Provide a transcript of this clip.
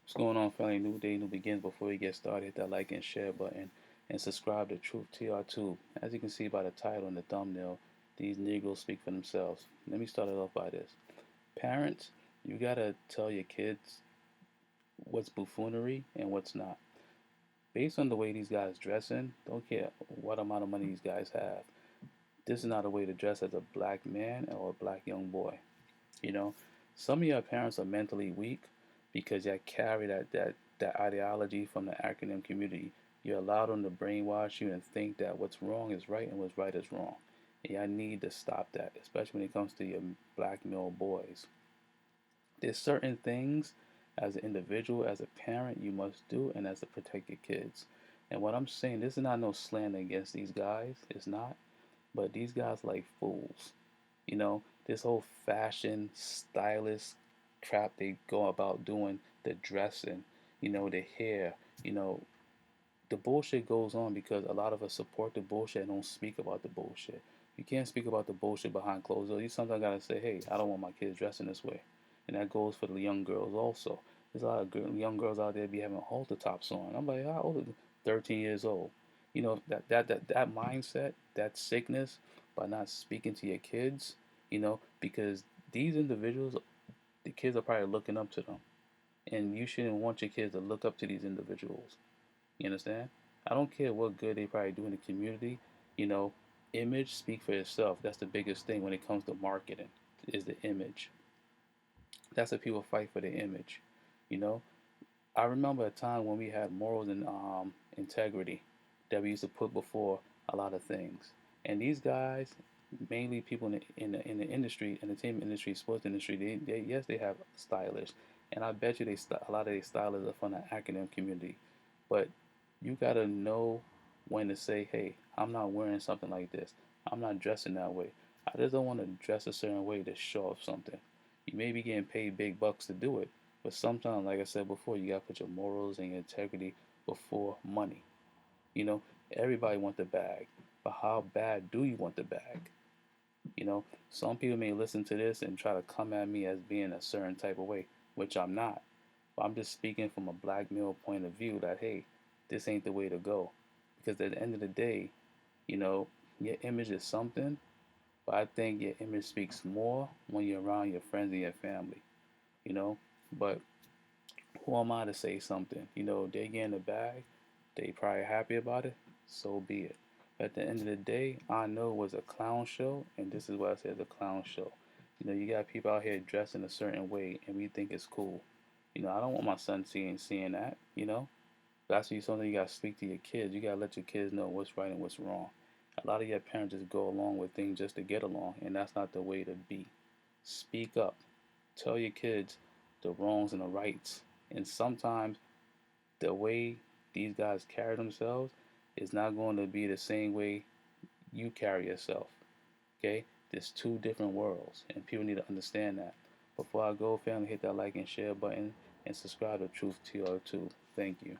What's going on, family? New day, new begins. Before we get started, hit that like and share button and subscribe to Truthtrtube. As you can see by the title and the thumbnail, these Negroes speak for themselves. Let me start it off by this. Parents, you gotta tell your kids what's buffoonery and what's not. Based on the way these guys dressing, don't care what amount of money these guys have. This is not a way to dress as a black man or a black young boy. You know, some of your parents are mentally weak because you carry that ideology from the acronym community. You allow them to brainwash you and think that what's wrong is right and what's right is wrong. And I need to stop that, especially when it comes to your black male boys. There's certain things as an individual, as a parent, you must do, and as to protect your kids. And what I'm saying, this is not no slander against these guys. It's not. But these guys like fools. This whole fashion stylist crap they go about doing, the dressing, the hair, you know, the bullshit goes on because a lot of us support the bullshit and don't speak about the bullshit. You can't speak about the bullshit behind closed doors. You sometimes gotta say, hey, I don't want my kids dressing this way. And that goes for the young girls also. There's a lot of young girls out there be having halter tops on. I'm like, how old are you? 13 years old. That mindset, that sickness, by not speaking to your kids, because these individuals, the kids are probably looking up to them. And you shouldn't want your kids to look up to these individuals. You understand? I don't care what good they probably do in the community. You know, image speak for itself. That's the biggest thing when it comes to marketing is the image. That's what people fight for, the image. You know, I remember a time when we had morals and integrity that we used to put before a lot of things. And these guys, mainly people in the industry, entertainment industry, sports industry, they yes they have stylists, and I bet you a lot of these stylists are from the academic community, but you gotta know when to say, hey, I'm not wearing something like this. I'm not dressing that way. I just don't want to dress a certain way to show off something. You may be getting paid big bucks to do it, but sometimes, like I said before, you gotta put your morals and your integrity before money. You know, everybody wants the bag, but how bad do you want the bag? Some people may listen to this and try to come at me as being a certain type of way, which I'm not. But I'm just speaking from a black male point of view that, hey, this ain't the way to go. Because at the end of the day, you know, your image is something, but I think your image speaks more when you're around your friends and your family, you know. But who am I to say something? They get in the bag, they probably happy about it, so be it. At the end of the day, I know it was a clown show, and this is what I said, a clown show. You got people out here dressed in a certain way, and we think it's cool. I don't want my son seeing that. That's something you gotta speak to your kids. You gotta let your kids know what's right and what's wrong. A lot of your parents just go along with things just to get along, and that's not the way to be. Speak up. Tell your kids the wrongs and the rights. And sometimes the way these guys carry themselves is not going to be the same way you carry yourself. Okay? There's two different worlds, and people need to understand that. Before I go, family, hit that like and share button and subscribe to Truth TR2. Thank you.